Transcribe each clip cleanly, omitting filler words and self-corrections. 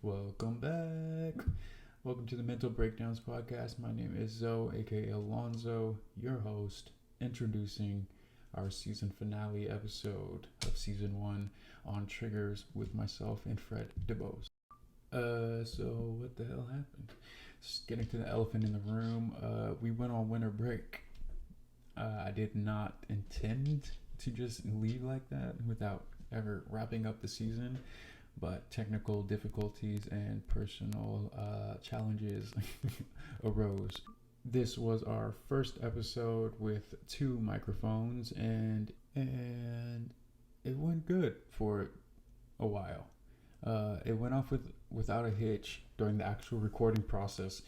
Welcome back. Welcome to the Mental Breakdowns podcast. My name is Zoe, aka Alonzo, your host, introducing our season finale episode of season 1 on triggers with myself and Fred DeBose. So what the hell happened? Just getting to the elephant in the room. We went on winter break. I did not intend to just leave like that without ever wrapping up the season, but technical difficulties and personal challenges arose. This was our first episode with 2 microphones, and it went good for a while. It went off without a hitch during the actual recording process,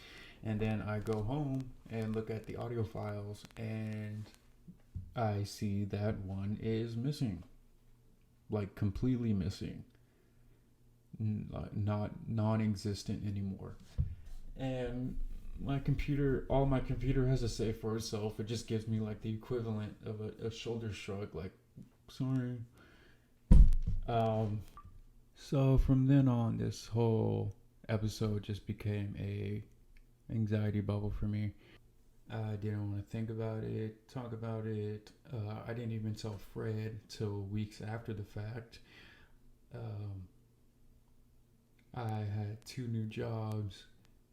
and then I go home and look at the audio files, and I see that one is missing, like completely missing, not non-existent anymore. And all my computer has to say for itself, it just gives me like the equivalent of a shoulder shrug, like sorry. So from then on, this whole episode just became a anxiety bubble for me. I didn't want to think about it, talk about it. I didn't even tell Fred till weeks after the fact. I had 2 new jobs,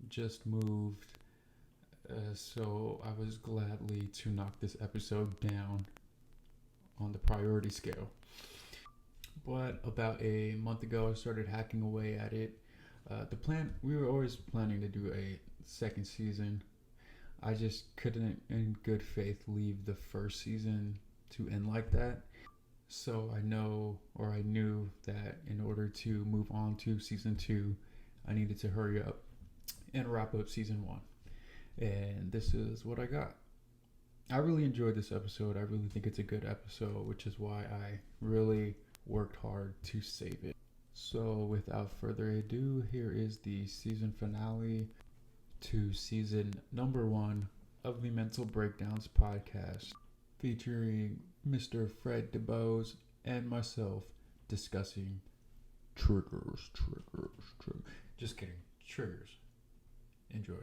just moved, so I was gladly to knock this episode down on the priority scale. But about a month ago, I started hacking away at it. We were always planning to do a second season. I just couldn't, in good faith, leave the first season to end like that. So I knew that in order to move on to season 2, I needed to hurry up and wrap up season 1. And this is what I got. I really enjoyed this episode. I really think it's a good episode, which is why I really worked hard to save it. So without further ado, here is the season finale to season number 1 of the Mental Breakdowns podcast, featuring Mr. Fred DeBose and myself discussing triggers. Just kidding. Triggers. Enjoy.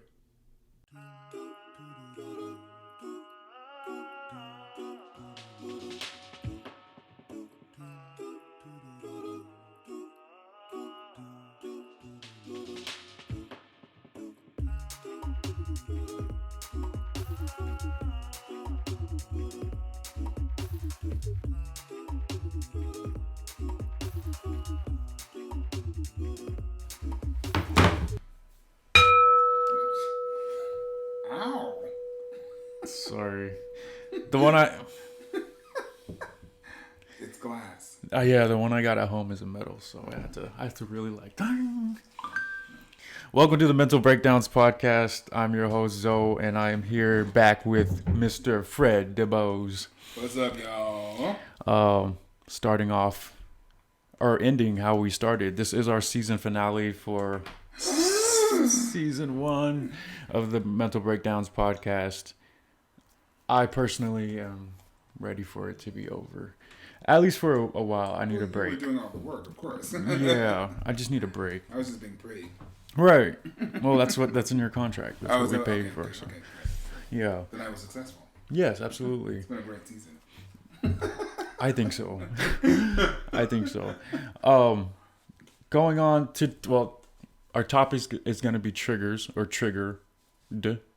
Ow. Sorry. The one It's glass. the one I got at home is a metal, so I have to really like. Dang. Welcome to the Mental Breakdowns podcast. I'm your host Zoe, and I am here back with Mr. Fred DeBose. What's up, y'all? Starting off or ending how we started. This is our season finale for season 1 of the Mental Breakdowns podcast. I personally am ready for it to be over. At least for a while. I need a break. We're doing all the work, of course. Yeah, I just need a break. I was just being pretty. Right. Well, that's in your contract. That's what we okay, paid for. Okay, So. okay. Yeah. Then I was successful. Yes, absolutely. It's been a great season. I think so. Going on to, our topic is going to be triggers or triggered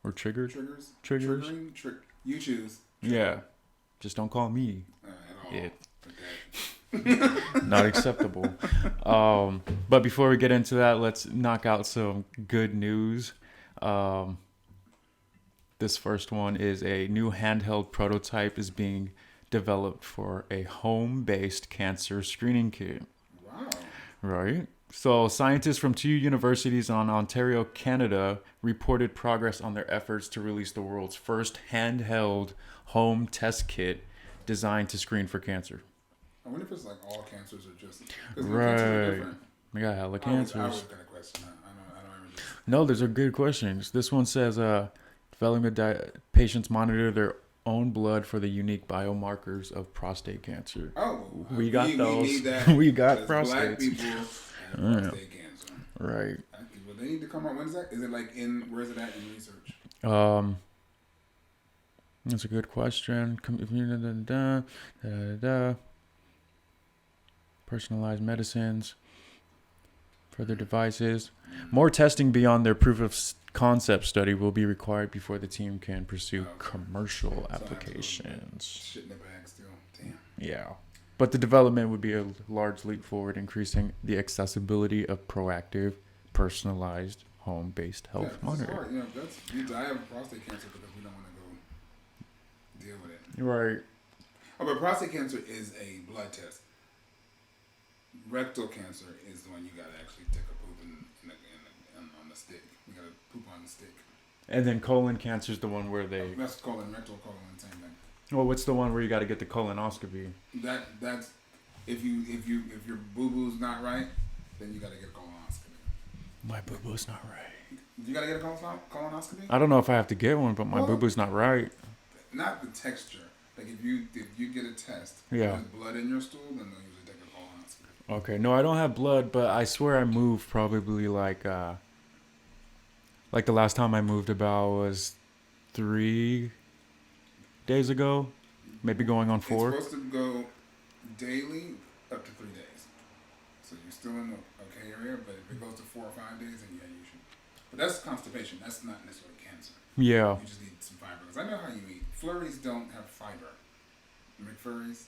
or triggered. Triggers? You choose. Yeah. Just don't call me At all. it. Okay. Not acceptable. But before we get into that, let's knock out some good news. This first one is a new handheld prototype is being developed for a home-based cancer screening kit. Wow. Right? So scientists from 2 universities in Ontario, Canada, reported progress on their efforts to release the world's first handheld home test kit designed to screen for cancer. I wonder if it's like all cancers are just... Because Right. cancers are different. We got hella I cancers. was going to question that. I don't remember. No, those are good questions. This one says, developing patients monitor their own blood for the unique biomarkers of prostate cancer. Oh, we got those. We need that. We got Black prostates. people have prostate cancer. Right. Well, they need to come out. When is that? Is it like where is it at in research? That's a good question. Personalized medicines, further devices. More testing beyond their proof of concept study will be required before the team can pursue commercial applications. Shit in the bag still. Damn. Yeah. But the development would be a large leap forward, increasing the accessibility of proactive, personalized, home-based health monitoring. Hard. You die of prostate cancer because we don't want to go deal with it. Right. Oh, but prostate cancer is a blood test. Rectal cancer is the one you gotta actually take a poop on the stick. You gotta poop on the stick. And then colon cancer is the one where they. That's colon, rectal colon, same thing. Well, what's the one where you got to get the colonoscopy? That's if your boo boo's not right, then you gotta get a colonoscopy. My boo boo's not right. You gotta get a colonoscopy? I don't know if I have to get one, but my boo boo's not right. Not the texture. Like if you get a test, yeah, there's blood in your stool, then they'll usually take a colonoscopy. Okay, no, I don't have blood, but I swear I moved probably like the last time I moved about was 3 days ago, maybe going on 4. It's supposed to go daily up to 3 days. So you're still in the okay area, but if it goes to 4 or 5 days, then yeah, you should. But that's constipation. That's not necessarily cancer. Yeah. You just need some fiber. Because I know how you eat. Flurries don't have fiber. McFlurries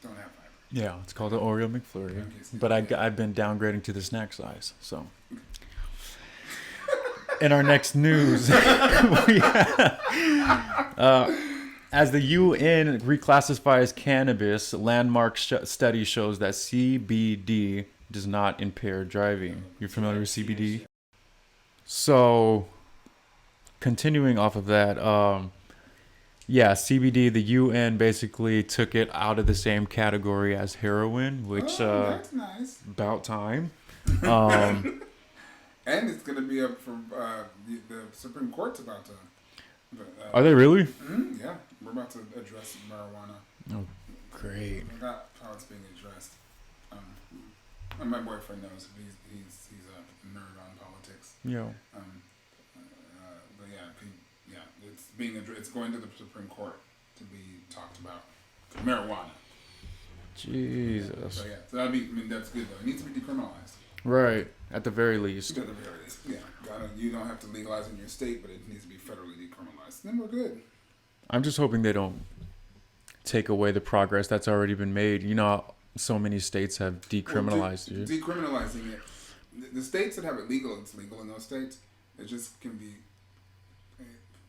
don't have fiber. Yeah, it's called the Oreo McFlurry. But I've been downgrading to the snack size, so. In our next news, as the UN reclassifies cannabis, landmark study shows that CBD does not impair driving. You're familiar with CBD? So, continuing off of that, CBD, the UN basically took it out of the same category as heroin, which that's nice. About time. And it's going to be up for the Supreme Court's about to. Are they really? Yeah, we're about to address marijuana. Oh, great! I forgot how it's being addressed. And my boyfriend knows. He's a nerd on politics. Yeah. But it's being it's going to the Supreme Court to be talked about. Marijuana. Jesus. So that'd be. I mean, that's good though. It needs to be decriminalized. Right. At the very least. At the very least. Yeah. You don't have to legalize in your state, but it needs to be federally decriminalized. Then we're good. I'm just hoping they don't take away the progress that's already been made. You know, so many states have decriminalized it. Decriminalizing it. The states that have it legal, it's legal in those states. It just can be.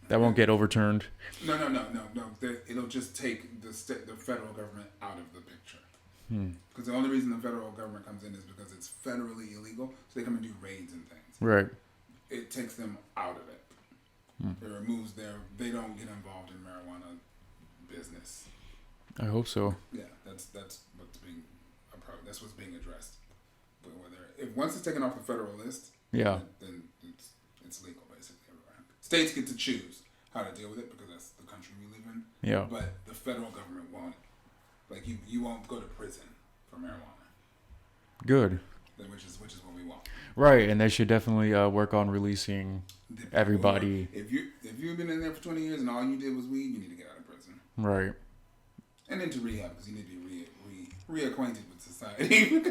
That won't get overturned. No. It'll just take the federal government out of the picture. Because the only reason the federal government comes in is because it's federally illegal, so they come and do raids and things. Right. It takes them out of it. It removes they don't get involved in marijuana business. I hope so. Yeah, that's what's being that's what's being addressed. But once it's taken off the federal list, then it's legal basically everywhere. States get to choose how to deal with it because that's the country we live in. Yeah. But the federal government won't. Like you won't go to prison for marijuana. Good. Which is what we want. Right, and they should definitely work on releasing everybody. If you've been in there for 20 years and all you did was weed, you need to get out of prison. Right. And into rehab because you need to be reacquainted with society.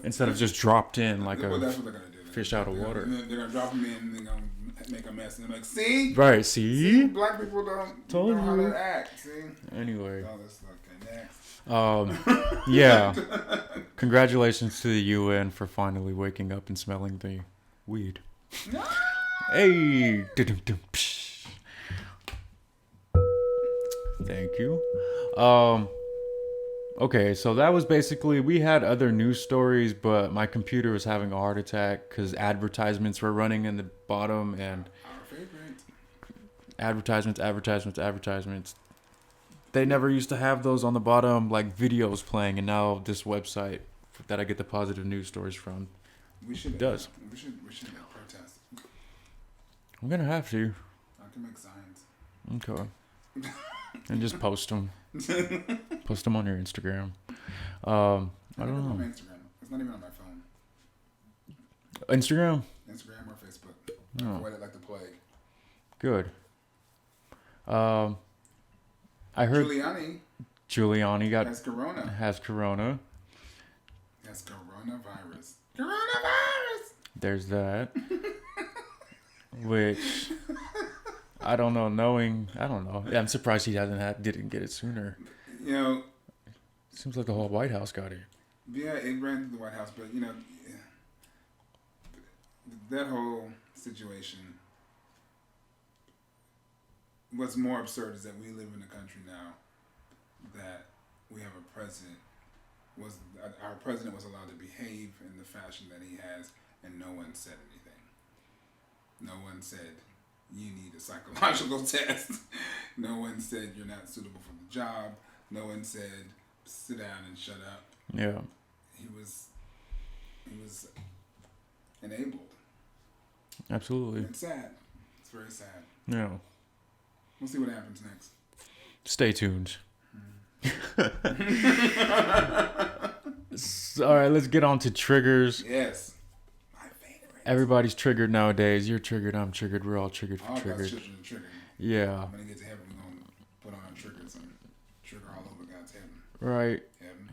Instead of just dropped in like that's what they're gonna do. Fish out of water. They're gonna drop them in and they're gonna make a mess and they're like, see? Right, see? Black people don't know how to act, see? Anyway. Oh, that's okay, next. Yeah. Congratulations to the UN for finally waking up and smelling the weed. No! Hey! Thank you. Okay, so that was basically, we had other news stories, but my computer was having a heart attack because advertisements were running in the bottom and our favorite. Advertisements. They never used to have those on the bottom, like videos playing, and now this website that I get the positive news stories from does. We should protest. I'm gonna have to. I can make signs. Okay. And just post them. Post them on your Instagram. I don't know. On my Instagram. It's not even on my phone. Instagram? Instagram or Facebook. Oh. Avoid it like the plague. Good. I heard Giuliani has corona. Has coronavirus. There's that. Which I don't know. I don't know. I'm surprised he didn't get it sooner. You know, seems like the whole White House got it. Yeah, it ran through the White House, but that whole situation. What's more absurd is that we live in a country now that we have a president. Our president was allowed to behave in the fashion that he has, and no one said anything. No one said you need a psychological test. No one said you're not suitable for the job. No one said sit down and shut up. Yeah. He was enabled. Absolutely. It's sad. It's very sad. Yeah. We'll see what happens next. Stay tuned. All right, let's get on to triggers. Yes. My favorite. Everybody's triggered nowadays. You're triggered. I'm triggered. We're all triggered. All triggered. children are triggered. Yeah. When we get to heaven, we're going to put on our triggers and trigger all over God's heaven. Right. Heaven.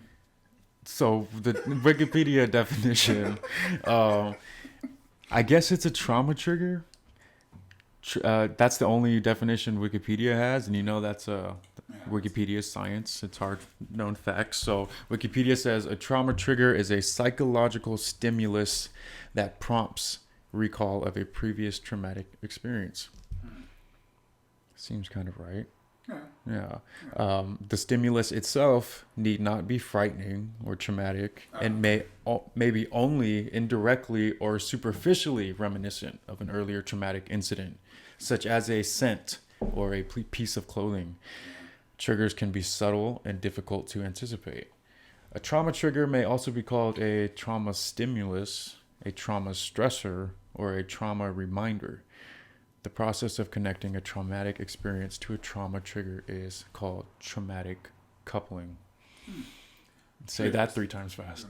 So the Wikipedia definition, I guess it's a trauma trigger. That's the only definition Wikipedia has, and that's Wikipedia's science. It's hard known facts. So Wikipedia says a trauma trigger is a psychological stimulus that prompts recall of a previous traumatic experience. Seems kind of right. Yeah. The stimulus itself need not be frightening or traumatic, and maybe only indirectly or superficially reminiscent of an earlier traumatic incident, such as a scent or a piece of clothing. Triggers can be subtle and difficult to anticipate. A trauma trigger may also be called a trauma stimulus, a trauma stressor, or a trauma reminder. The process of connecting a traumatic experience to a trauma trigger is called traumatic coupling. Say that 3 times fast.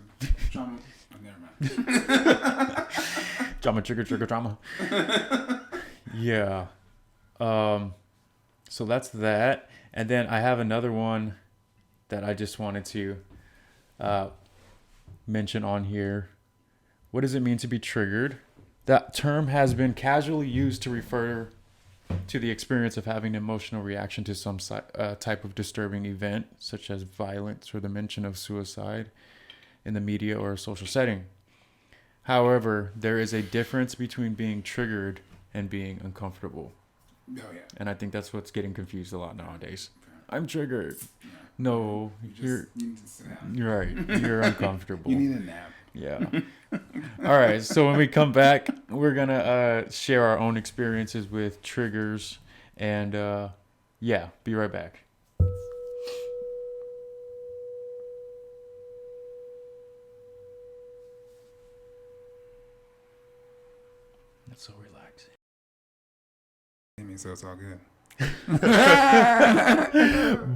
Trauma. Never mind. Trauma trigger trauma. Yeah. So that's that. And then I have another one that I just wanted to mention on here. What does it mean to be triggered? That term has been casually used to refer to the experience of having an emotional reaction to some type of disturbing event, such as violence or the mention of suicide in the media or a social setting. However, there is a difference between being triggered and being uncomfortable. Oh, yeah. And I think that's what's getting confused a lot nowadays. I'm triggered. Yeah. No, you need to sit down. You're right. You're uncomfortable. You need a nap. Yeah. All right. So when we come back, we're going to share our own experiences with triggers. And be right back. That's so relaxing. So it's all good.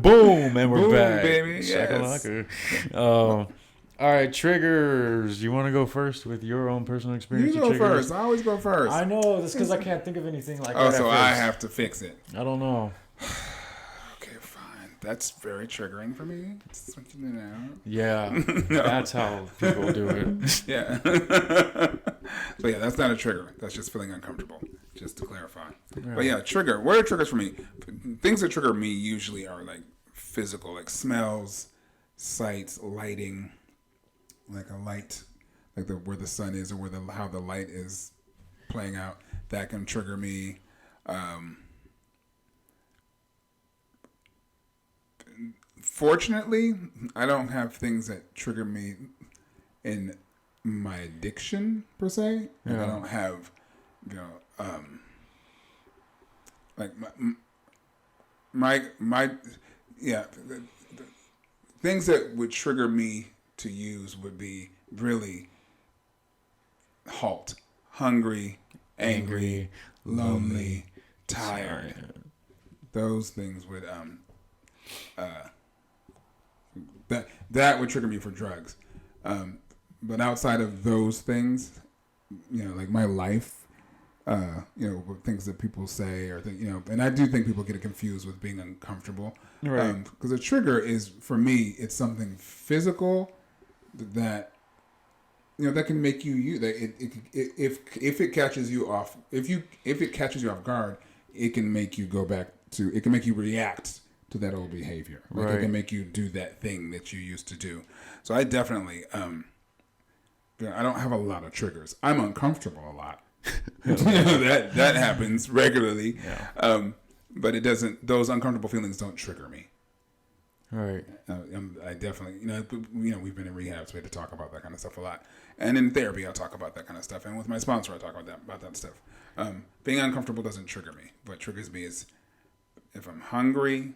Boom, and we're Boom, back, baby. Yes. All right, triggers. You want to go first with your own personal experience? You go first. I always go first. I know this because I can't think of anything like that. Oh, so I have to fix it. I don't know. Okay, fine. That's very triggering for me. Switching it out. Yeah, that's how people do it. Yeah. So yeah, that's not a trigger. That's just feeling uncomfortable. Just to clarify. Yeah. But yeah, trigger. What are triggers for me? Things that trigger me usually are like physical, like smells, sights, lighting, like a light, like where the sun is or how the light is playing out. That can trigger me. Fortunately, I don't have things that trigger me in my addiction per se. Yeah. I don't have, like my the things that would trigger me to use would be really hungry, angry, lonely, tired. Those things would that would trigger me for drugs. But outside of those things, like my life. Things that people say or and I do think people get it confused with being uncomfortable. Right. Because a trigger is, for me, it's something physical that that can make you if it catches you off guard, it can make you it can make you react to that old behavior. Like right. It can make you do that thing that you used to do. So I definitely I don't have a lot of triggers. I'm uncomfortable a lot. that happens regularly. Yeah. But it doesn't. Those uncomfortable feelings don't trigger me. Right. I definitely, we've been in rehab, so we had to talk about that kind of stuff a lot. And in therapy, I talk about that kind of stuff. And with my sponsor, I talk about that stuff. Being uncomfortable doesn't trigger me. What triggers me is if I'm hungry,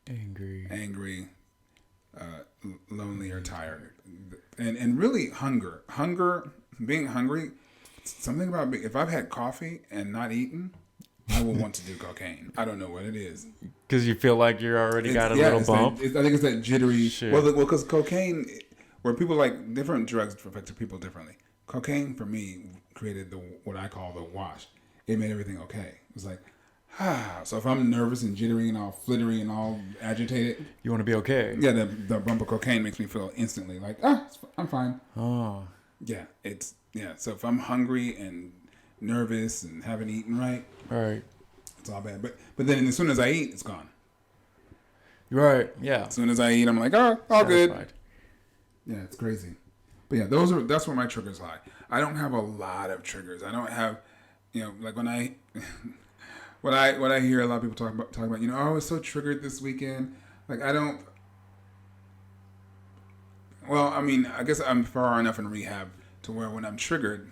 angry, lonely, or tired, and really hunger. Being hungry. Something about if I've had coffee and not eaten, I will want to do cocaine. I don't know what it is. Because you feel like you already got a little bump? I think it's that jittery shit. Well, because cocaine, where people like different drugs affect people differently. Cocaine, for me, created what I call the wash. It made everything okay. It was like, So if I'm nervous and jittery and all flittery and all agitated. You want to be okay. Yeah, the bump of cocaine makes me feel instantly like, I'm fine. Oh. Yeah, so if I'm hungry and nervous and haven't eaten right, it's all bad. But then as soon as I eat, it's gone. Right. Yeah. As soon as I eat, I'm like, all satisfied. Good. Yeah, it's crazy. But yeah, that's where my triggers lie. I don't have a lot of triggers. I don't have, like when I hear a lot of people talk about, I was so triggered this weekend. Like I don't. Well, I mean, I guess I'm far enough in rehab to where when I'm triggered,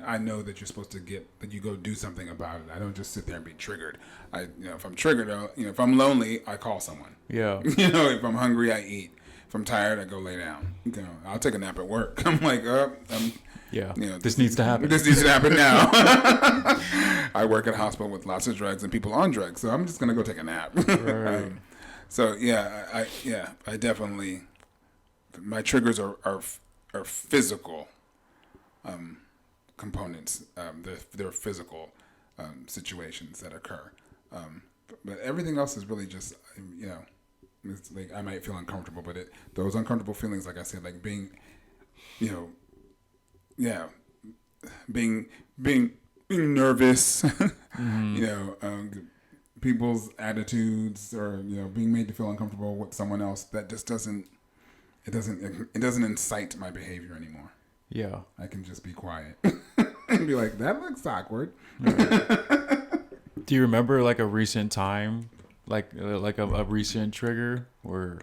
I know that you're supposed to that you go do something about it. I don't just sit there and be triggered. If I'm triggered, if I'm lonely, I call someone. Yeah. If I'm hungry, I eat. If I'm tired, I go lay down. I'll take a nap at work. I'm like, yeah. This needs to happen. This needs to happen now. I work at a hospital with lots of drugs and people on drugs, so I'm just gonna go take a nap. Right. I definitely. My triggers are physical components. They're physical situations that occur. But everything else is really just, it's like I might feel uncomfortable, but those uncomfortable feelings, like I said, like being, being nervous, people's attitudes, or being made to feel uncomfortable with someone else, that just doesn't. It doesn't incite my behavior anymore. Yeah. I can just be quiet and be like, that looks awkward. Do you remember like a recent time, like a recent trigger where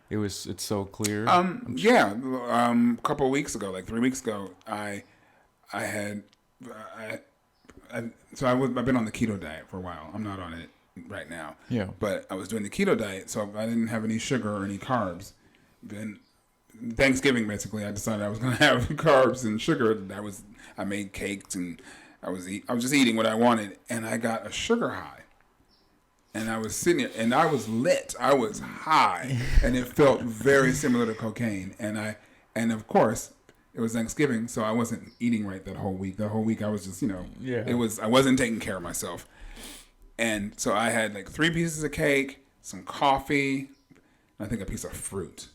it's so clear? A couple of weeks ago, like 3 weeks ago, I've been on the keto diet for a while. I'm not on it right now. Yeah. But I was doing the keto diet, so I didn't have any sugar or any carbs. Then Thanksgiving, basically, I decided I was going to have carbs and sugar. I made cakes and I was just eating what I wanted, and I got a sugar high. And I was sitting there, and I was lit. I was high, and it felt very similar to cocaine. And of course, it was Thanksgiving, so I wasn't eating right that whole week. The whole week I was just, I wasn't taking care of myself. And so I had like 3 pieces of cake, some coffee, I think a piece of fruit.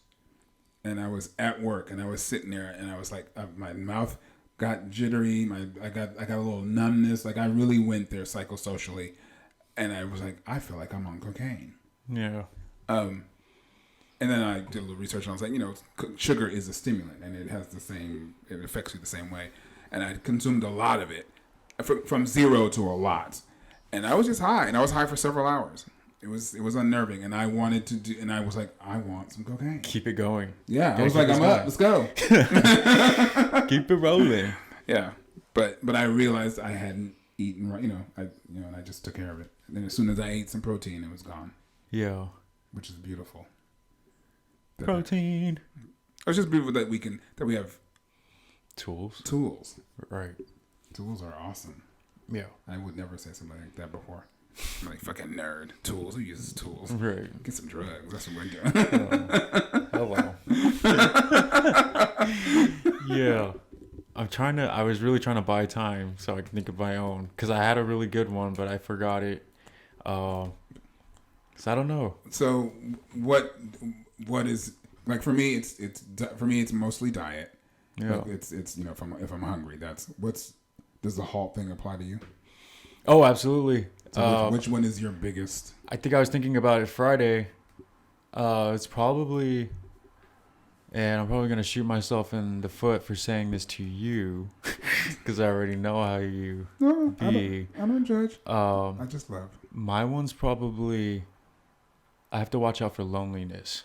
And I was at work, and I was sitting there, and I was like, my mouth got jittery. I got a little numbness. Like I really went there psychosocially, and I was like, I feel like I'm on cocaine. Yeah. And then I did a little research, and I was like, sugar is a stimulant, and it affects you the same way. And I consumed a lot of it, from zero to a lot, and I was just high, and I was high for several hours. It was unnerving, and I wanted to do, and I was like, I want some cocaine. Keep it going. Yeah, I was like, I'm up. Let's go. Keep it rolling. Yeah, but I realized I hadn't eaten right. And I just took care of it. And then as soon as I ate some protein, it was gone. Yeah, which is beautiful. Protein. It's just beautiful that we have tools. Right. Tools are awesome. Yeah. I would never say something like that before. I'm like, fucking nerd. Tools. Who uses tools? Right. Get some drugs. That's what we're doing. Hello. Yeah. I was really trying to buy time so I can think of my own, because I had a really good one, but I forgot it. So I don't know. So what is, like, for me, it's mostly diet. Yeah. Like it's if I'm hungry, does the halt thing apply to you? Oh, absolutely. So which one is your biggest? I think I was thinking about it Friday. It's probably, and I'm probably going to shoot myself in the foot for saying this to you, because I already know how you be. I don't judge. I just love. My one's probably, I have to watch out for loneliness,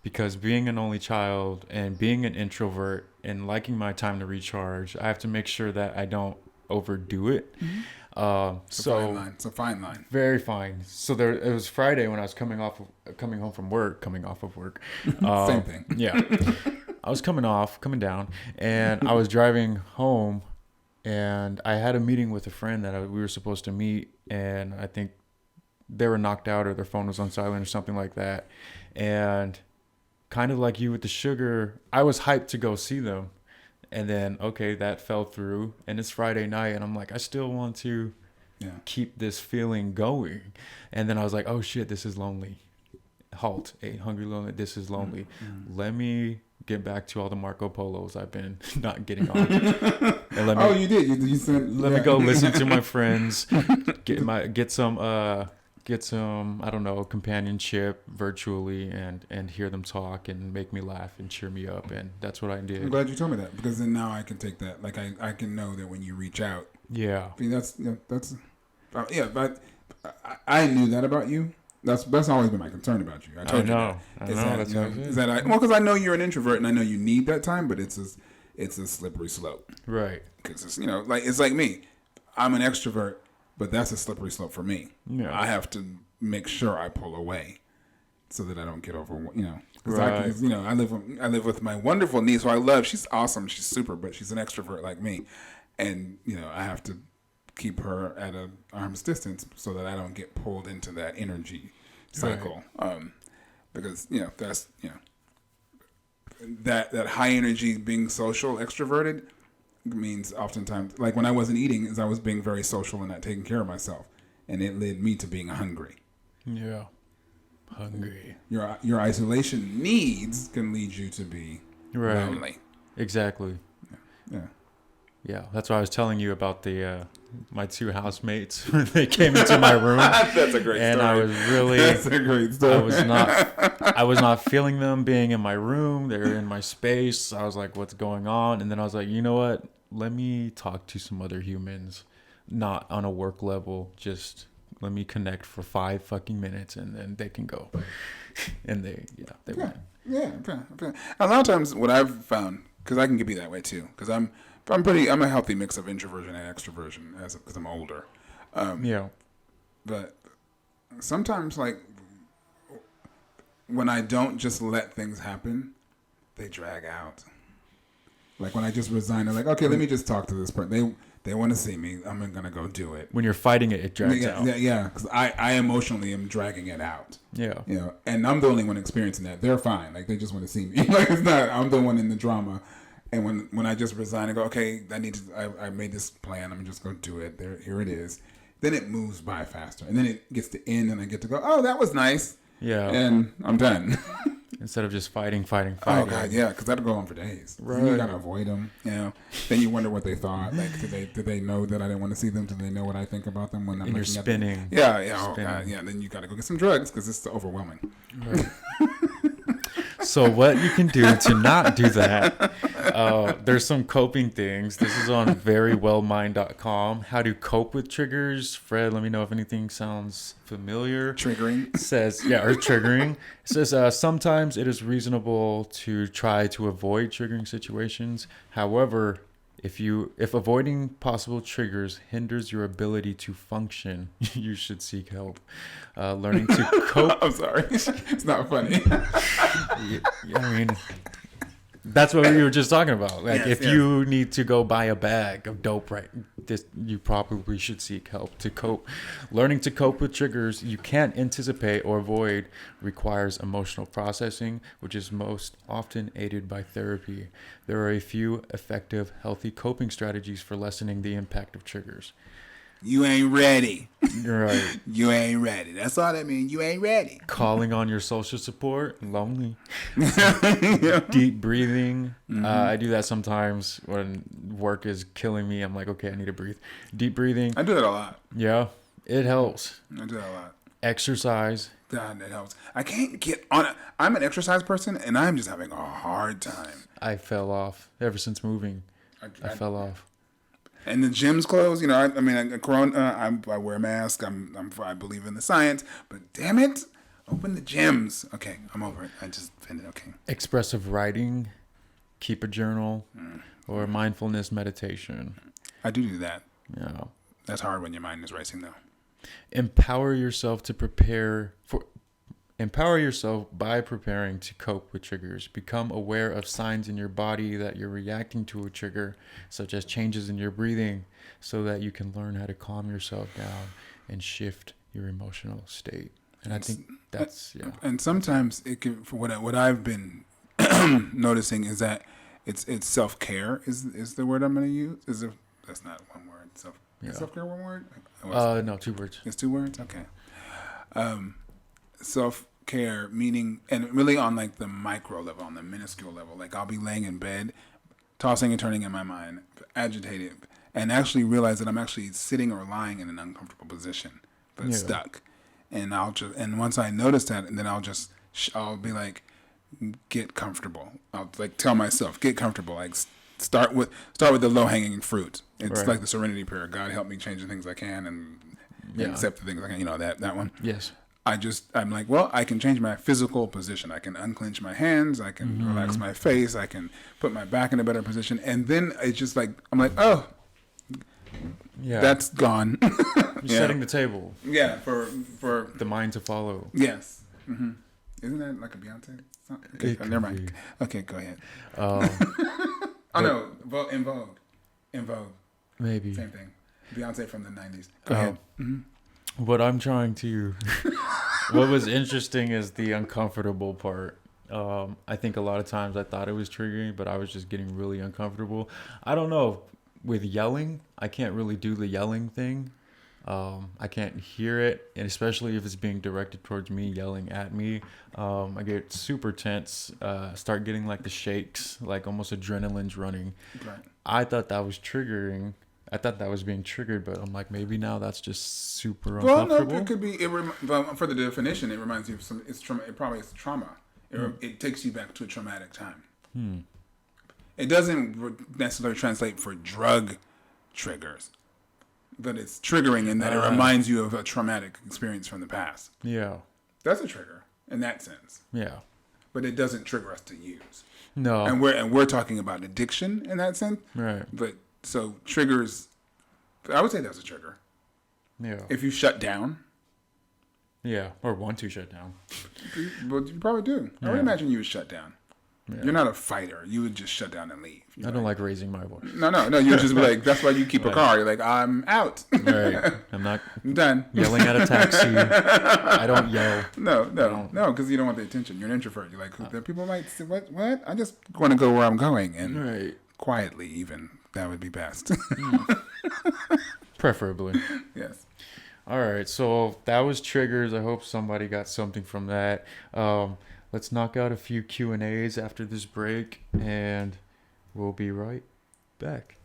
because being an only child and being an introvert and liking my time to recharge, I have to make sure that I don't overdo it. Mm-hmm. It's a fine line. Very fine. So it was Friday when I was coming off of work. Same thing. Yeah. I was coming down, and I was driving home, and I had a meeting with a friend that we were supposed to meet, and I think they were knocked out or their phone was on silent or something like that. And kind of like you with the sugar, I was hyped to go see them. And then, okay, that fell through, and it's Friday night, and I'm like, I still want to keep this feeling going. And then I was like, oh shit, this is lonely. Halt, hungry, lonely, this is lonely. Mm-hmm. Let me get back to all the Marco Polos I've been not getting on. And you did. You said. Let me go listen to my friends, get some I don't know, companionship virtually, and hear them talk and make me laugh and cheer me up, and that's what I did. I'm glad you told me that, because then now I can take that. Like I can know that when you reach out. Yeah. I mean, but I knew that about you. That's always been my concern about you. I told you that. I know. Because I know you're an introvert and I know you need that time, but it's a slippery slope. Right. Because it's like me. I'm an extrovert. But that's a slippery slope for me. Yeah. I have to make sure I pull away so that I don't get overwhelmed. Right. I live with my wonderful niece who I love. She's awesome. She's super, but she's an extrovert like me. And, I have to keep her at an arm's distance so that I don't get pulled into that energy cycle. Right. Because, that's, that high energy, being social, extroverted, means oftentimes, like when I wasn't eating, is I was being very social and not taking care of myself, and it led me to being hungry. Yeah, hungry. Your isolation needs can lead you to be lonely. Exactly. Yeah. That's why I was telling you about the my two housemates when they came into my room. That's a great and story. I was really. That's a great story. I was not feeling them being in my room. They were in my space. I was like, "What's going on?" And then I was like, "You know what? Let me talk to some other humans, not on a work level. Just let me connect for 5 fucking minutes, and then they can go." And they went. Yeah. A lot of times, what I've found, because I can be that way too, because I'm a healthy mix of introversion and extroversion because I'm older. But sometimes, like, when I don't just let things happen, they drag out. Like when I just resign, they're like, okay, let me just talk to this person. They want to see me. I'm going to go do it. When you're fighting it, it drags out. Yeah, because I emotionally am dragging it out. Yeah. And I'm the only one experiencing that. They're fine. Like, they just want to see me. Like, it's not, I'm the one in the drama. And when I just resign and go, okay, I made this plan. I'm just going to do it. Here it is. Then it moves by faster. And then it gets to end and I get to go, oh, that was nice. Yeah. And I'm done. Instead of just fighting. Oh, God, yeah, because that'll go on for days. Right. And you got to avoid them, Then you wonder what they thought. Like, did they know that I didn't want to see them? Do they know what I think about them when I'm and looking you're spinning. at them? Yeah. Oh, God, yeah. Then you got to go get some drugs because it's overwhelming. Right. So what you can do to not do that, there's some coping things. This is on verywellmind.com. How to cope with triggers. Fred, let me know if anything sounds familiar. Triggering. Triggering. It says, sometimes it is reasonable to try to avoid triggering situations. However, if avoiding possible triggers hinders your ability to function, you should seek help. Learning to cope. I'm sorry. It's not funny. I mean, That's what we were just talking about. Like, Yes, if you need to go buy a bag of dope, right, you probably should seek help to cope. Learning to cope with triggers you can't anticipate or avoid requires emotional processing, which is most often aided by therapy. There are a few effective, healthy coping strategies for lessening the impact of triggers. You ain't ready. Right. You ain't ready. That's all that means. You ain't ready. Calling on your social support. Lonely. Deep breathing. I do that sometimes when work is killing me. I'm like, okay, I need to breathe. Deep breathing. I do that a lot. Yeah, it helps. I do that a lot. Exercise. God, that helps. I can't get on it. I'm an exercise person, and I'm just having a hard time. I fell off ever since moving. I fell off. And the gym's closed. You know, I mean, Corona. I wear a mask. I believe in the science. But damn it, open the gyms. Okay, I'm over it. I just ended. Okay. Expressive writing, keep a journal, or mindfulness meditation. I do that. Yeah. That's hard when your mind is racing, though. Empower yourself by preparing to cope with triggers. Become aware of signs in your body that you're reacting to a trigger, such as changes in your breathing, so that you can learn how to calm yourself down and shift your emotional state. And I think that's, yeah. And sometimes it can, for what I've been noticing is that it's self-care is the word I'm going to use. That's not one word. Is self-care one word? No, 2 words. It's 2 words? Okay. Self-care, meaning, and really on like the micro level, on the minuscule level, like I'll be laying in bed, tossing and turning in my mind, agitated, and actually realize that I'm actually sitting or lying in an uncomfortable position, but stuck. And and once I notice that, and then I'll be like, get comfortable. I'll like tell myself, get comfortable. Like start with the low hanging fruit. It's like the Serenity Prayer. God help me change the things I can and accept the things I can. You know that one. Yes. I'm like, well, I can change my physical position. I can unclench my hands. I can relax my face. I can put my back in a better position. And then it's just like, I'm like, oh, that's gone. You're setting the table. Yeah, for the mind to follow. Yes. Mm-hmm. Isn't that like a Beyonce song? Okay, never mind. Okay, go ahead. No, In Vogue. Maybe. Same thing. Beyonce from the 90s. Go ahead. Mm-hmm. What I'm trying to... What was interesting is the uncomfortable part. I think a lot of times I thought it was triggering, but I was just getting really uncomfortable. I don't know. With yelling, I can't really do the yelling thing. I can't hear it, and especially if it's being directed towards me, yelling at me. I get super tense, start getting like the shakes, like almost adrenaline's running. Right. I thought that was triggering. I thought that was being triggered, but I'm like, maybe now that's just super uncomfortable. Well, no, it could be. For the definition, it reminds you of some. It's trauma. It probably is trauma. It takes you back to a traumatic time. It doesn't necessarily translate for drug triggers, but it's triggering in that it reminds you of a traumatic experience from the past. Yeah, that's a trigger in that sense. Yeah, but it doesn't trigger us to use. No, and we're talking about addiction in that sense. Right, but. So triggers, I would say that's a trigger. Yeah. If you shut down. Yeah, or want to shut down. But you probably do. I would imagine you would shut down. Yeah. You're not a fighter. You would just shut down and leave. I don't like raising my voice. No. You would just be like, that's why you keep a car. You're like, I'm out. Right. I'm done. Yelling at a taxi. I don't yell. No, because you don't want the attention. You're an introvert. You're like, people might say, what? I just want to go where I'm going. And quietly even. That would be best. Preferably. Yes. All right. So that was triggers. I hope somebody got something from that. Let's knock out a few Q&As after this break, and we'll be right back.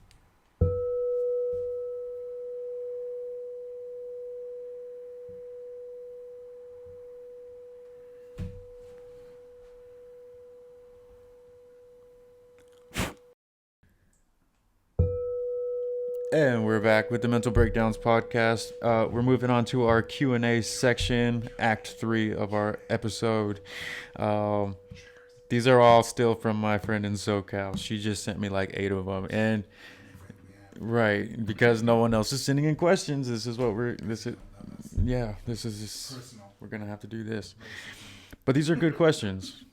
And we're back with the Mental Breakdowns podcast. We're moving on to our Q&A section, Act 3 of our episode. These are all still from my friend in SoCal. She just sent me like 8 of them. And right, because no one else is sending in questions. This is we're going to have to do this. But these are good questions.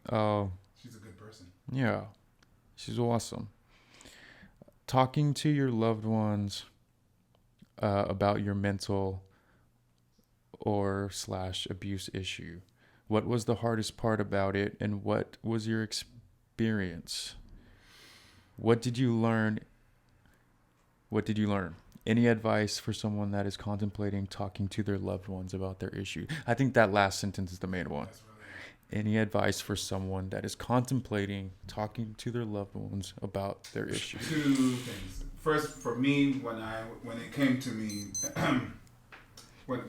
She's a good person. Yeah, she's awesome. Talking to your loved ones about your mental or slash abuse issue. What was the hardest part about it, and what was your experience? What did you learn? What did you learn? Any advice for someone that is contemplating talking to their loved ones about their issue? I think that last sentence is the main one. Any advice for someone that is contemplating talking to their loved ones about their issue? Two things. First, for me, when it came to me, when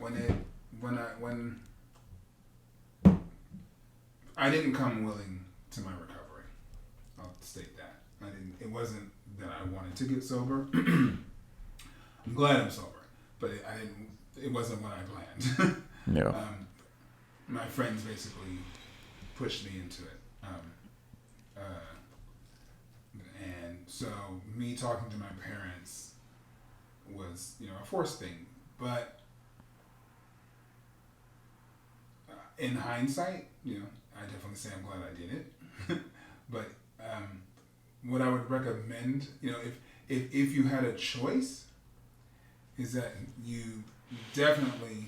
I didn't come willing to my recovery. I'll state that. It wasn't that I wanted to get sober. I'm glad I'm sober, but it wasn't what I planned. Yeah. My friends basically pushed me into it. And so me talking to my parents was, a forced thing. But in hindsight, I definitely say I'm glad I did it. But what I would recommend, if you had a choice, is that you definitely.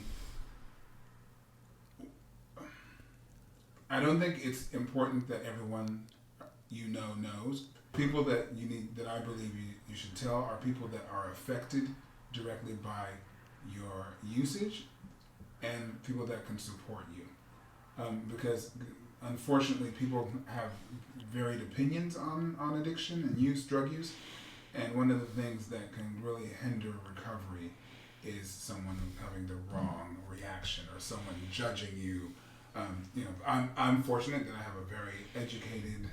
I don't think it's important that everyone knows. People that that I believe you should tell are people that are affected directly by your usage, and people that can support you. Because unfortunately people have varied opinions on addiction and drug use, and one of the things that can really hinder recovery is someone having the wrong reaction or someone judging you. I'm fortunate that I have a very educated,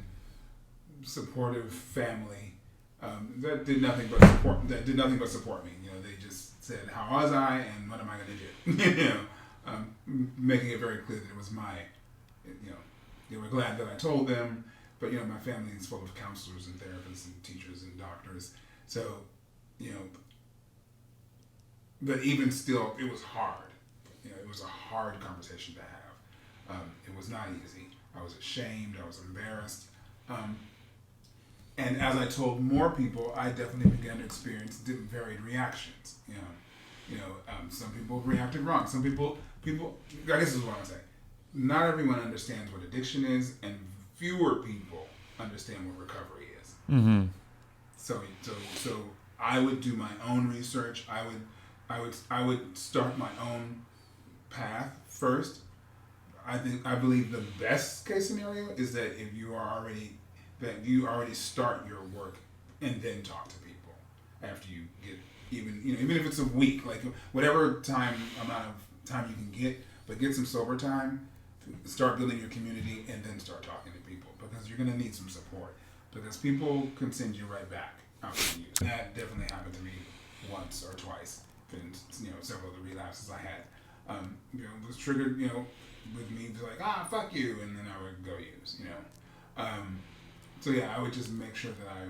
supportive family that did nothing but support me. They just said, "How was I, and what am I going to do?" Making it very clear that it was they were glad that I told them. But my family is full of counselors and therapists and teachers and doctors. So, but even still, it was hard. It was a hard conversation to have. It was not easy. I was ashamed. I was embarrassed. And as I told more people, I definitely began to experience varied reactions. Some people reacted wrong. Some people, I guess this is what I'm saying. Not everyone understands what addiction is, and fewer people understand what recovery is. Mm-hmm. So I would do my own research. I would start my own path first. I believe the best case scenario is that if you already start your work and then talk to people after you get even if it's a week, like whatever amount of time you can get, but get some sober time, start building your community, and then start talking to people, because you're gonna need some support, because people can send you right back out to you. That definitely happened to me once or twice in several of the relapses I had. It was triggered with me to like, fuck you, and then I would go use, So yeah, I would just make sure that I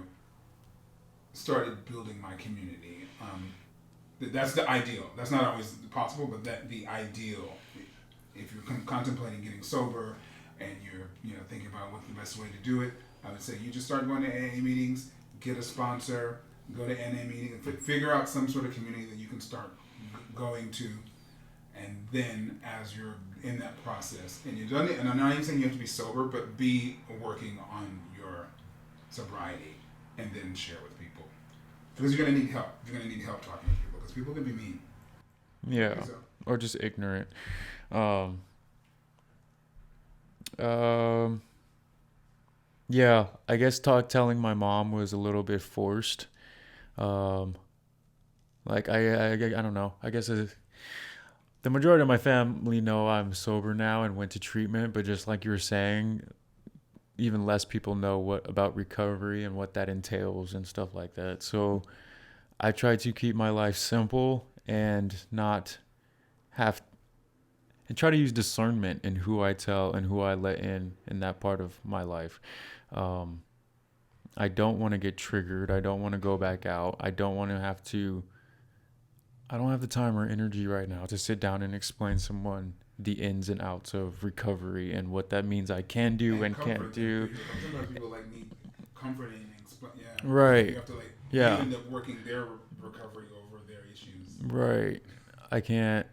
started building my community. That's the ideal. That's not always possible, but the ideal. If you're contemplating getting sober and you're thinking about what's the best way to do it, I would say you just start going to AA meetings, get a sponsor, go to NA meetings, figure out some sort of community that you can start going to. And then, as you're in that process, and you've done it, and I'm not even saying you have to be sober, but be working on your sobriety, and then share with people, because you're gonna need help. You're gonna need help talking to people, because people can be mean. Yeah, or just ignorant. Yeah, I guess telling my mom was a little bit forced. Like I don't know. I guess the majority of my family know I'm sober now and went to treatment, but just like you were saying, even less people know about recovery and what that entails and stuff like that. So I try to keep my life simple and not have and try to use discernment in who I tell and who I let in that part of my life. I don't want to get triggered. I don't want to go back out. I don't have the time or energy right now to sit down and explain the ins and outs of recovery and what that means I can do and can't do. Sometimes people like need comforting and explain. Yeah, Right. You have to like. Yeah. You end up working their recovery over their issues. Right. I can't.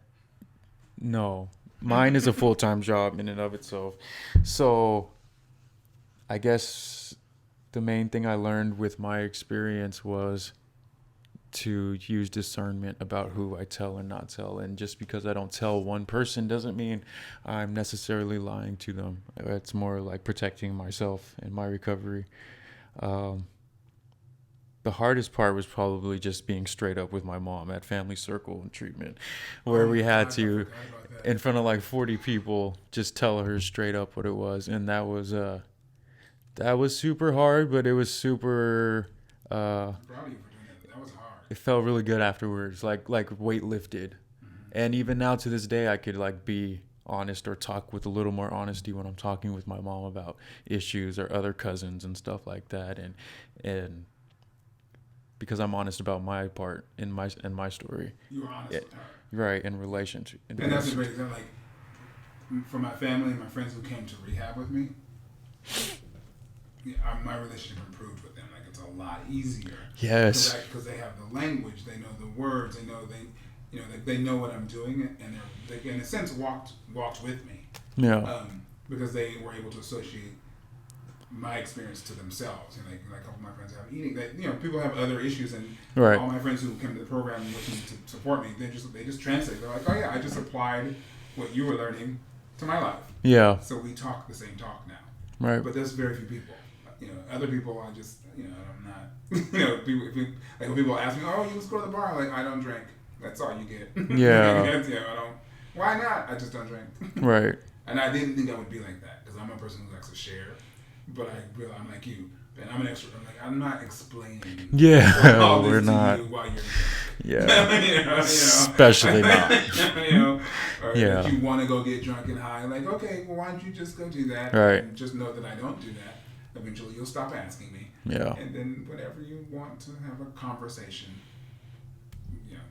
No. Mine is a full-time job in and of itself. So I guess the main thing I learned with my experience was to use discernment about who I tell and not tell. And just because I don't tell one person doesn't mean I'm necessarily lying to them. It's more like protecting myself and my recovery. The hardest part was probably just being straight up with my mom at family circle and treatment, where we had to, in front of like 40 people, just tell her straight up what it was. And that was super hard, but it was super, I'm proud of you for doing that. That was hard. It felt really good afterwards, like weight lifted. And even now to this day, I could like be honest or talk with a little more honesty when I'm talking with my mom about issues or other cousins and stuff like that. And because I'm honest about my part in my story. You were honest with her. Right, in relation to. And that's a great example. Like, for my family and my friends who came to rehab with me, my relationship improved with them. Like, it's a lot easier. Yes. Because they have the language, they know the words, they know they know what I'm doing, and they in a sense walked with me. Yeah. Because they were able to associate my experience to themselves. And like a couple of my friends have eating. People have other issues, and right. All my friends who came to the program looking to support me, they just translate. They're like, oh yeah, I just applied what you were learning to my life. Yeah. So we talk the same talk now. Right. But there's very few people. Other people I just I'm not. When people ask me, oh, you just go to the bar. Like, I don't drink. That's all you get. Yeah. I don't. Why not? I just don't drink. Right. And I didn't think I would be like that because I'm a person who likes to share. But I'm like you, and I'm an extrovert. I'm not explaining. Yeah, all this we're to not. You while you're yeah, especially not. Or yeah. if you want to go get drunk and high, like, okay, well, why don't you just go do that? Right. And just know that I don't do that. Eventually, you'll stop asking me. Yeah. And then whenever you want to have a conversation,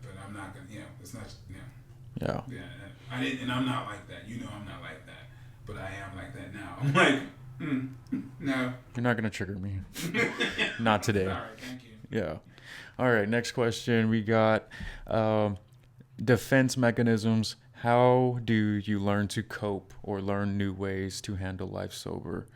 but I'm not gonna. It's not. Yeah. Yeah. I didn't, and I'm not like that. I'm not like that, but I am like that now. I'm like. No. You're not going to trigger me. Not today. All right, thank you. Yeah. All right, next question. We got defense mechanisms. How do you learn to cope or learn new ways to handle life sober?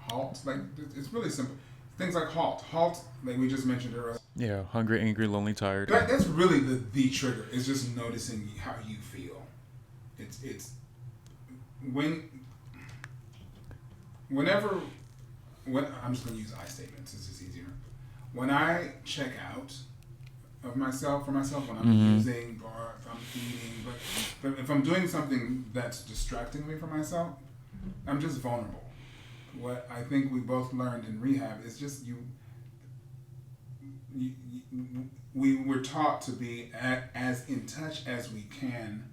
Halt. Like, it's really simple. Things like halt. Halt, like we just mentioned earlier. Yeah, hungry, angry, lonely, tired. That's really the trigger. It's just noticing how you feel. It's Whenever I'm just going to use I statements. It's just easier. When I check out of myself, when I'm using or if I'm eating, but if I'm doing something that's distracting me from myself, I'm just vulnerable. What I think we both learned in rehab is just we were taught to be as in touch as we can,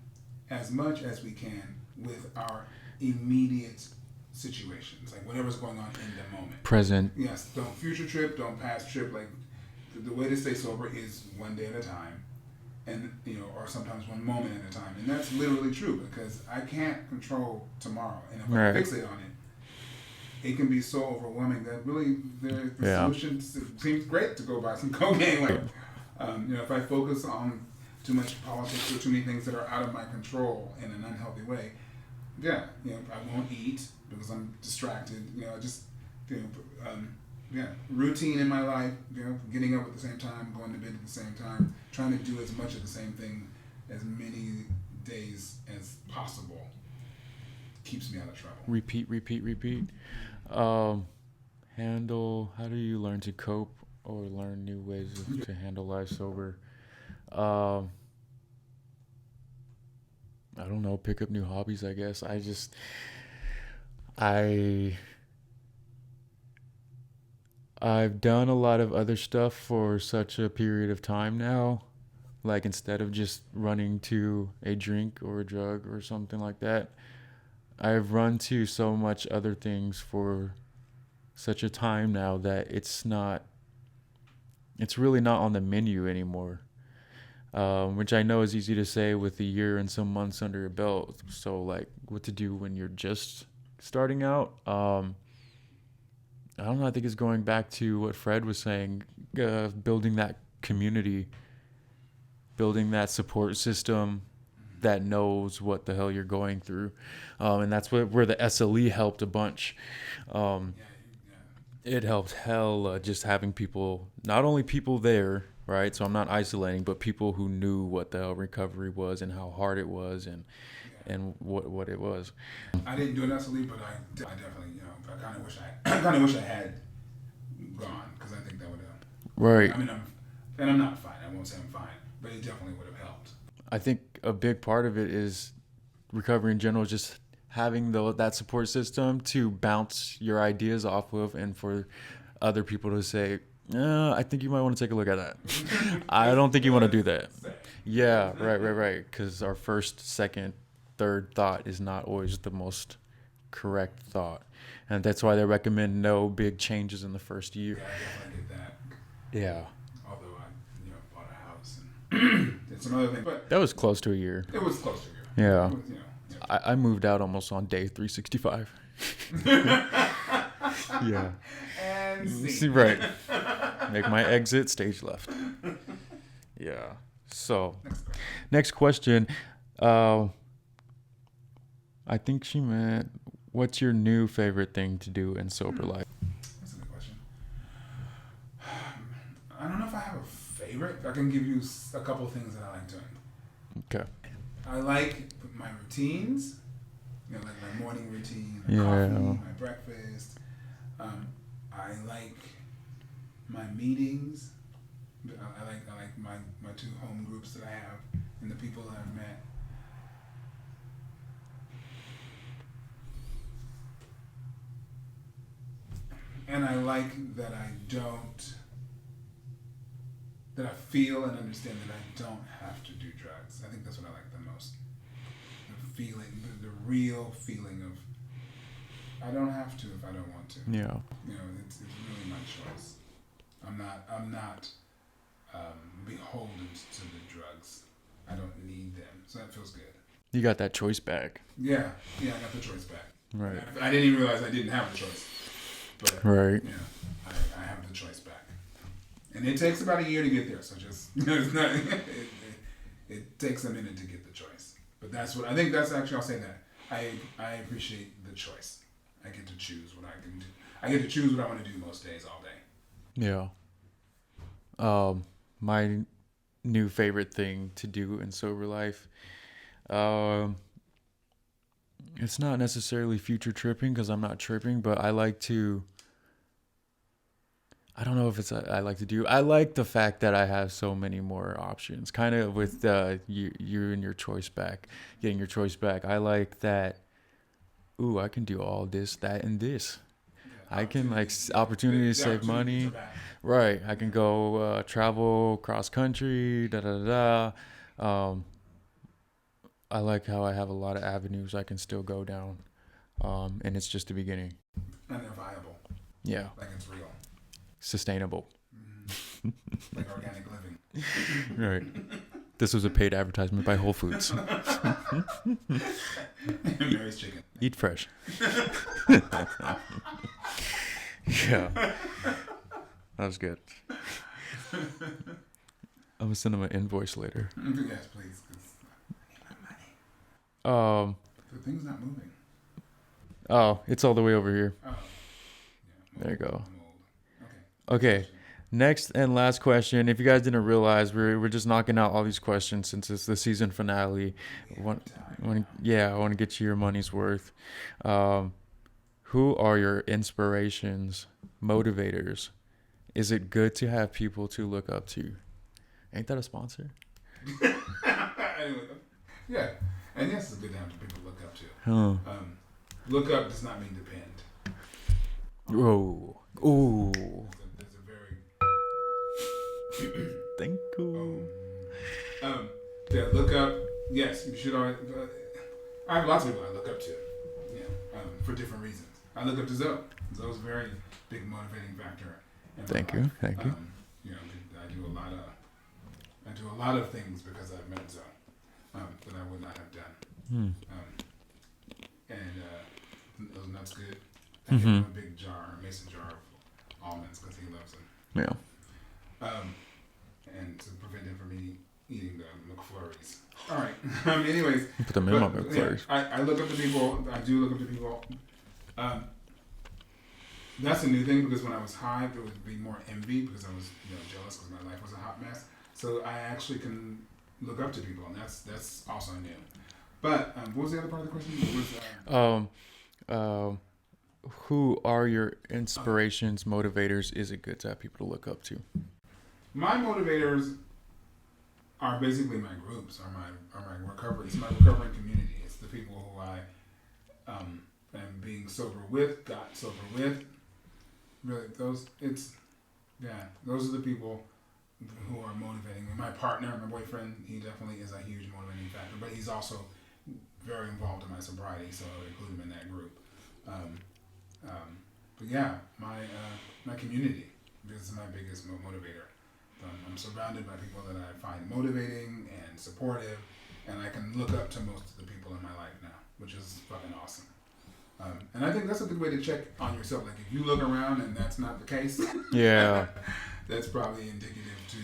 as much as we can with our immediate situations, like whatever's going on in the moment. Present. Yes, don't future trip, don't past trip. Like the way to stay sober is one day at a time, and or sometimes one moment at a time, and that's literally true because I can't control tomorrow, and if I fixate on it can be so overwhelming that really the solution seems great to go buy some cocaine. Like, if I focus on too much politics or too many things that are out of my control in an unhealthy way, I won't eat because I'm distracted. Routine in my life. Getting up at the same time, going to bed at the same time, trying to do as much of the same thing as many days as possible keeps me out of trouble. Repeat. How do you learn to cope or learn new ways to handle life sober? I don't know, pick up new hobbies, I guess. I've done a lot of other stuff for such a period of time now. Like, instead of just running to a drink or a drug or something like that, I've run to so much other things for such a time now that it's really not on the menu anymore. which I know is easy to say with a year and some months under your belt. So like what to do when you're just starting out. I don't know. I think it's going back to what Fred was saying, building that community, building that support system that knows what the hell you're going through. And that's where the SLE helped a bunch. It helped hell just having people, not only people there, right? So I'm not isolating, but people who knew what the hell recovery was and how hard it was and what it was. I didn't do an SLE, but I definitely, I kind of wish I had gone, because I think that would have. Right. I mean, I'm not fine. I won't say I'm fine, but it definitely would have helped. I think a big part of it is recovery in general, just having that support system to bounce your ideas off of, and for other people to say, I think you might want to take a look at that. I don't think you want to do that. Yeah, right. Because our first, second, third thought is not always the most correct thought. And that's why they recommend no big changes in the first year. Yeah, I definitely did that. Yeah. Although I, bought a house and did some other things. But that was close to a year. It was close to a year. Yeah. It was, I moved out almost on day 365. Yeah. And see. Right. Make my exit, stage left. Yeah. So, next question. I think she meant, what's your new favorite thing to do in sober life? That's a good question. I don't know if I have a favorite. I can give you a couple of things that I like doing. Okay. I like my routines, like my morning routine, my coffee, my breakfast. I like my meetings. I like my two home groups that I have and the people that I've met. And I like that I feel and understand that I don't have to do drugs. I think that's what I like the most. The feeling, the real feeling of, I don't have to if I don't want to. Yeah. It's really my choice. I'm not beholden to the drugs. I don't need them. So that feels good. You got that choice back. Yeah, I got the choice back. Right. I didn't even realize I didn't have the choice. But, right. I have the choice back. And it takes about a year to get there, so just, it's not, it takes a minute to get the choice. But I think that's actually, I'll say that. I appreciate the choice. I get to choose what I can do. I get to choose what I want to do most days, all day. Yeah. My new favorite thing to do in sober life, it's not necessarily future tripping, because I'm not tripping, but I like to, I don't know if it's I like to do. I like the fact that I have so many more options, kind of with you and your choice back, getting your choice back. I like that, I can do all this, that, and this. Yeah, I can opportunity to save money. Right. I can go travel cross country, I like how I have a lot of avenues I can still go down. And it's just the beginning. And they're viable. Yeah. Like it's real. Sustainable. Mm-hmm. Like organic living. Right. This was a paid advertisement by Whole Foods. Mary's Chicken. Eat fresh. Yeah. That was good. I'm gonna send him an invoice later. Yes, please. I need my money. The thing's not moving. Oh, it's all the way over here. Oh. Yeah, there you go. Okay. Next and last question. If you guys didn't realize, we're just knocking out all these questions since it's the season finale. I want to get you your money's worth. Who are your inspirations, motivators? Is it good to have people to look up to? Ain't that a sponsor? Yeah. And yes, it's good to have people to look up to. Huh. Look up does not mean depend. Oh. Ooh. There's a very... Thank you. Yeah, look up. Yes, you should always... I have lots of people I look up to. Yeah. For different reasons. I look up to Zoe. Zoe's a very big motivating factor. Thank you. I do a lot of... I do a lot of things because I've met Zoe that I would not have done. And those nuts good. I give him a big jar, a mason jar of almonds because he loves them. Yeah. And to prevent him from eating the McFlurries. All right. Anyways. Put them in my McFlurries. Yeah, I look up to people. I do look up to people. That's a new thing because when I was high, there would be more envy because I was jealous because my life was a hot mess. So I actually can look up to people, and that's also new. But what was the other part of the question? Who are your inspirations, motivators? Is it good to have people to look up to? My motivators are basically my groups, are my recovery. It's my recovering community. It's the people who I am being sober with, got sober with. Really, those are the people who are motivating me. My partner, my boyfriend, he definitely is a huge motivating factor, but he's also very involved in my sobriety, so I would include him in that group. But yeah, my community, this is my biggest motivator. I'm surrounded by people that I find motivating and supportive, and I can look up to most of the people in my life now, which is fucking awesome. And I think that's a good way to check on yourself. Like if you look around and that's not the case, yeah, that's probably indicative to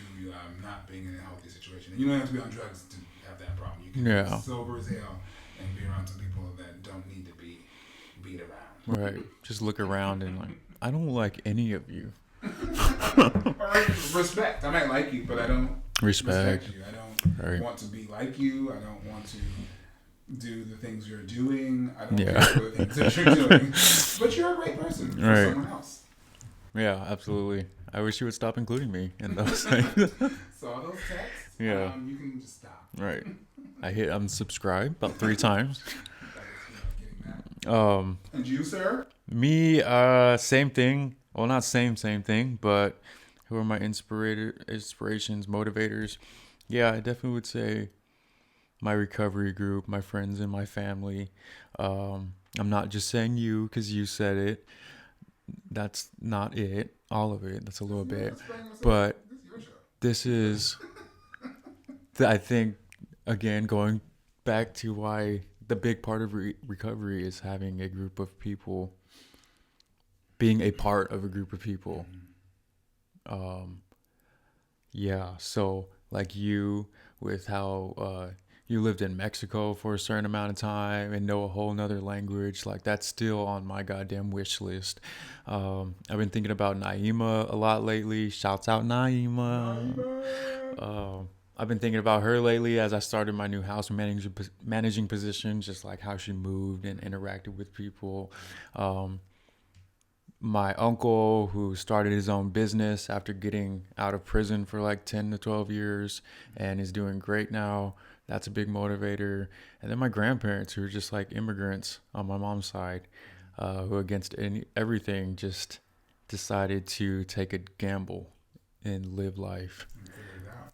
not being in a healthy situation. And you don't have to be on drugs to have that problem. You can be sober as hell and be around some people that don't need to be beat around. Right. Just look around and like, I don't like any of you. Or respect. I might like you, but I don't respect you. I don't want to be like you. I don't want to do the things you're doing. I don't care for the things that you're doing. But you're a great person for someone else. Yeah, absolutely. I wish you would stop including me in those things. So all those texts, yeah. You can just stop. Right. I hit unsubscribe about 3 times. And you, sir? Me, same thing. Well, not same thing, but who are my inspirations, motivators? Yeah, I definitely would say my recovery group, my friends and my family. I'm not just saying you because you said it. That's not it. All of it. That's a little bit. But this is, I think, again, going back to why the big part of recovery is having a group of people, being a part of a group of people. So like you, with how you lived in Mexico for a certain amount of time and know a whole nother language, like that's still on my goddamn wish list. I've been thinking about Naima a lot lately. Shouts out Naima. I've been thinking about her lately as I started my new house managing position, just like how she moved and interacted with people. My uncle, who started his own business after getting out of prison for like 10 to 12 years and is doing great now. That's a big motivator. And then my grandparents, who are just like immigrants on my mom's side, who against everything just decided to take a gamble and live life.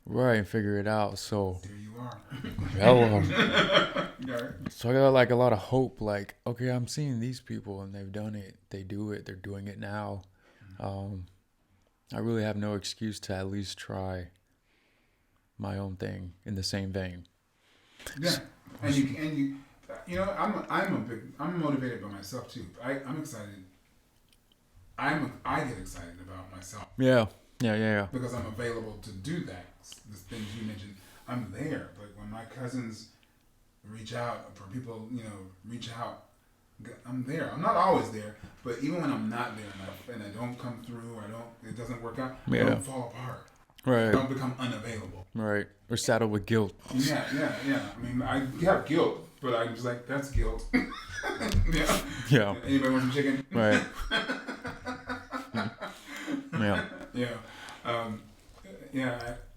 Right, and figure it out. So there you are. Hello. So I got like a lot of hope. Like, okay, I'm seeing these people and they've done it. They do it. They're doing it now. I really have no excuse to at least try my own thing in the same vein. Yeah, and you know, I'm motivated by myself too. I'm excited. I get excited about myself. Yeah. Because I'm available to do that. The things you mentioned, I'm there. But when my cousins reach out, for people, reach out, I'm there. I'm not always there, but even when I'm not there and I don't come through, it doesn't work out, I don't fall apart. Right. I don't become unavailable. Right. Or saddled with guilt. Yeah. I mean, I have guilt, but I'm just like, that's guilt. Yeah. Anybody want some chicken? Right.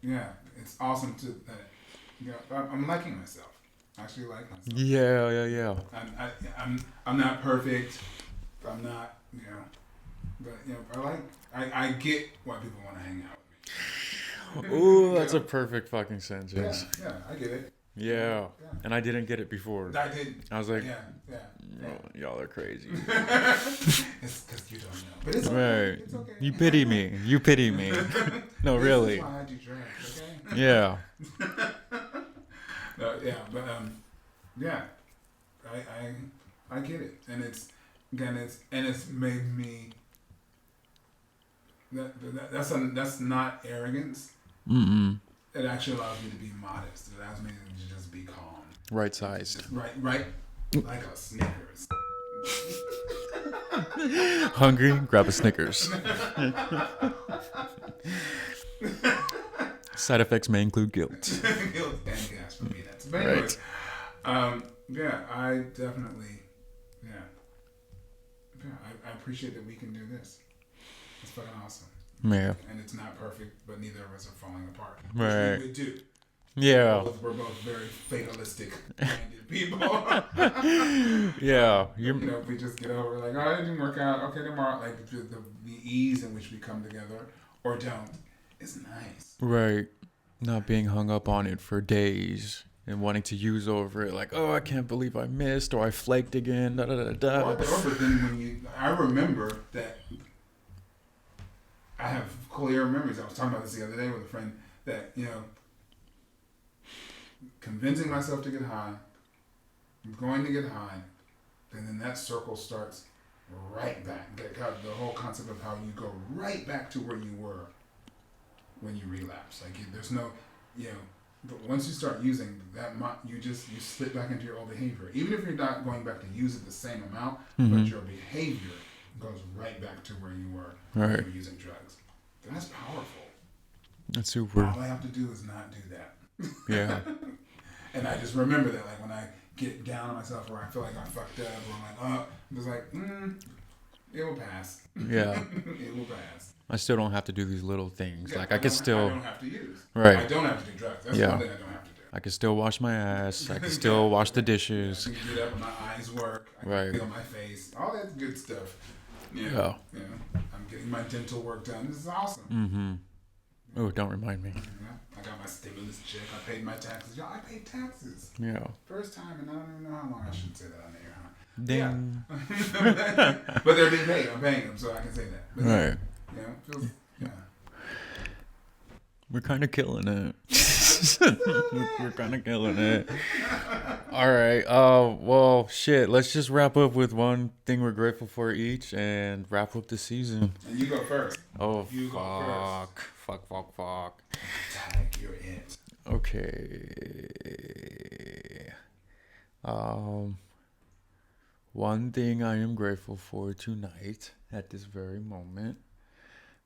Yeah. It's awesome to. I'm liking myself. I actually like myself. Yeah. I'm not perfect. I'm not. But I get why people want to hang out with me. Ooh, that's a perfect fucking sentence. Yeah, I get it. Yeah. And I didn't get it before. I didn't. I was like, y'all are crazy. It's because you don't know. But it's okay. Right. It's okay. You pity me. No, really. This is why I do drugs, Yeah. Yeah, but yeah, I get it, and it's made me that's not arrogance. Mm-mm. It actually allows me to be modest. It allows me to just be calm. Right sized. Right, like a Snickers. Hungry? Grab a Snickers. Side effects may include guilt. Guilt and gas for me. That's but anyways, yeah, I definitely, I appreciate that we can do this. It's fucking awesome. Yeah. And it's not perfect, but neither of us are falling apart. Right. We do. Yeah. We're both very fatalistic minded people. Yeah. If we just get over like, oh, it didn't work out. Okay, tomorrow. Like the ease in which we come together or don't is nice. Right. Not being hung up on it for days and wanting to use over it. Like, oh, I can't believe I missed or I flaked again. Da, da, da, da. Or then I remember that I have clear memories. I was talking about this the other day with a friend that, convincing myself to get high, going to get high, and then that circle starts right back. The whole concept of how you go right back to where you were when you relapse. Like there's no, but once you start using that, you slip back into your old behavior. Even if you're not going back to use it the same amount, but your behavior goes right back to where you were when you were using drugs. That's powerful. That's super. All I have to do is not do that. Yeah. And I just remember that, like when I get down on myself or I feel like I fucked up or I'm like, oh, I'm just like, it will pass. Yeah. It will pass. I still don't have to do these little things. Yeah, like I could still. I don't have to use. Right. I don't have to do drugs. That's one thing I don't have to do. I can still wash my ass. I can still wash the dishes. I can get up and my eyes work. I can feel my face. All that good stuff. Yeah. I'm getting my dental work done. This is awesome. Mm-hmm. Oh, don't remind me. Yeah. I got my stimulus check. I paid my taxes. Y'all, I paid taxes. Yeah. First time, and I don't even know how long. I shouldn't say that on the air, huh? Ding. Yeah. But they're being paid. I'm paying them, so I can say that. But right. Yeah. We're kind of killing it. We're kind of killing it. All right. Well, shit. Let's just wrap up with one thing we're grateful for each, and wrap up the season. And you go first. Oh, you go first. Fuck. Tag, you're it. Okay. One thing I am grateful for tonight, at this very moment.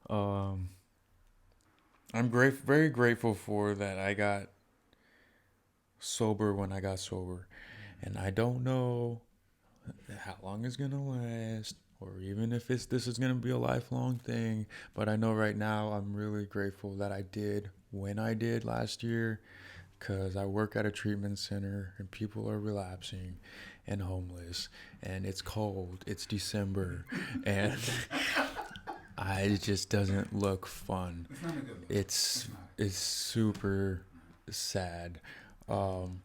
I'm very grateful for that I got sober when I got sober. And I don't know how long it's going to last or even if this is going to be a lifelong thing. But I know right now I'm really grateful that I did when I did last year, because I work at a treatment center and people are relapsing and homeless and it's cold. It's December and... it just doesn't look fun. It's not a good look. It's super sad. So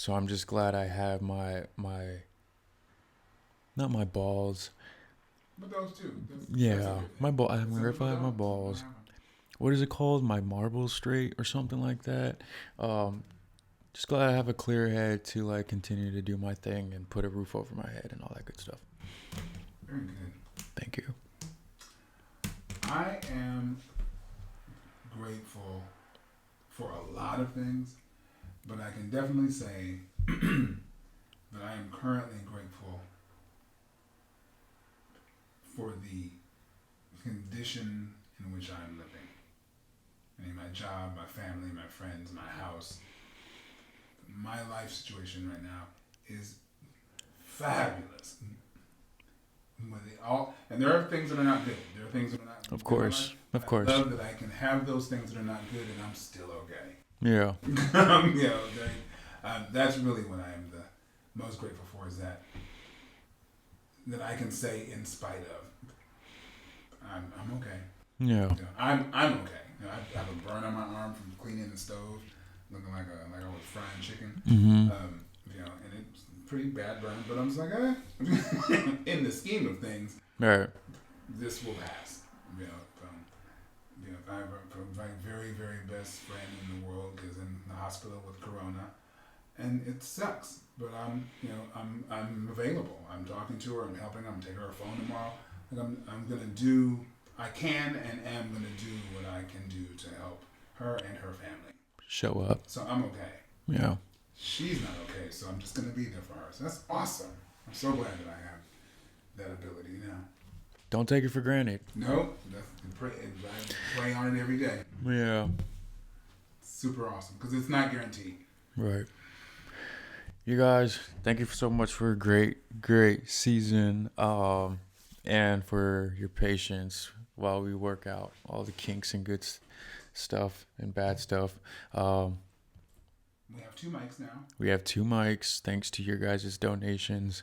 I'm just glad I have my not my balls. But those two. My ball. I'm grateful I have my balls. What is it called? My marbles straight or something like that. Just glad I have a clear head to like continue to do my thing and put a roof over my head and all that good stuff. Very good. Thank you. I am grateful for a lot of things, but I can definitely say that I am currently grateful for the condition in which I'm living. I mean, my job, my family, my friends, my house. My life situation right now is fabulous. And there are things that are not good. There are things that are not good. Of course. I love that I can have those things that are not good and I'm still okay. Yeah. That's really what I am the most grateful for, is that I can say in spite of, I'm okay. Yeah. I'm okay. I have a burn on my arm from cleaning the stove, looking like I was frying chicken. Mm-hmm. And it's a pretty bad burn, but I'm just like, in the scheme of things, right. This will pass. I have a very, very best friend in the world hospital with corona, and it sucks. But I'm available. I'm talking to her. I'm helping her. I'm taking her phone tomorrow. Like I'm gonna do. I can and am gonna do what I can do to help her and her family. Show up. So I'm okay. Yeah. She's not okay, so I'm just gonna be there for her. So that's awesome. I'm so glad that I have that ability now. Don't take it for granted. No, I pray on it every day. Yeah. Super awesome because it's not guaranteed. Right. You guys, thank you so much for a great season, and for your patience while we work out all the kinks and good stuff and bad stuff. We have 2 mics now. We have 2 mics thanks to your guys' donations.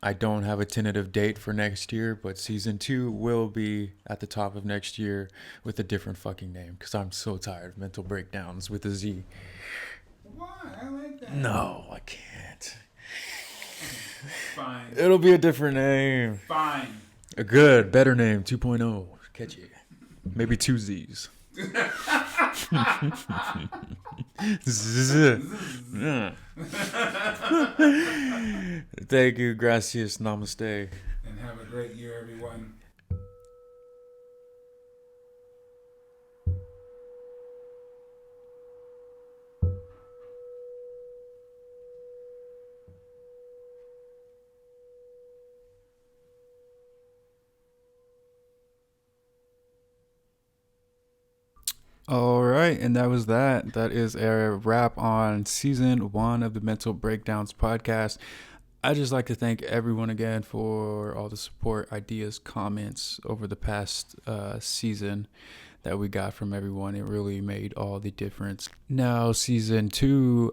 I don't have a tentative date for next year, but season 2 will be at the top of next year with a different fucking name because I'm so tired of mental breakdowns with a Z. Why? I like that. No, I can't. Fine. It'll be a different name. Fine. A good, better name, 2.0. Catchy. Maybe 2 Z's. Thank you, gracias, namaste. And have a great year, everyone. All right, and that was that. That is a wrap on season 1 of the Mental Breakdowns podcast. I'd just like to thank everyone again for all the support, ideas, comments over the past season that we got from everyone. It really made all the difference. Now, season 2,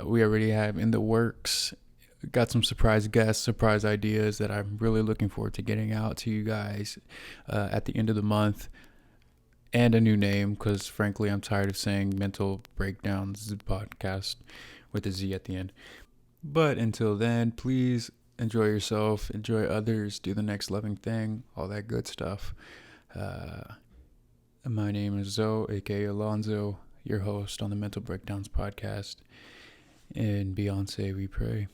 we already have in the works. Got some surprise guests, surprise ideas that I'm really looking forward to getting out to you guys at the end of the month. And a new name, because frankly, I'm tired of saying Mental Breakdowns podcast with a Z at the end. But until then, please enjoy yourself, enjoy others, do the next loving thing, all that good stuff. My name is Zoe, aka Alonzo, your host on the Mental Breakdowns podcast. In Beyonce, we pray.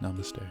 Namaste.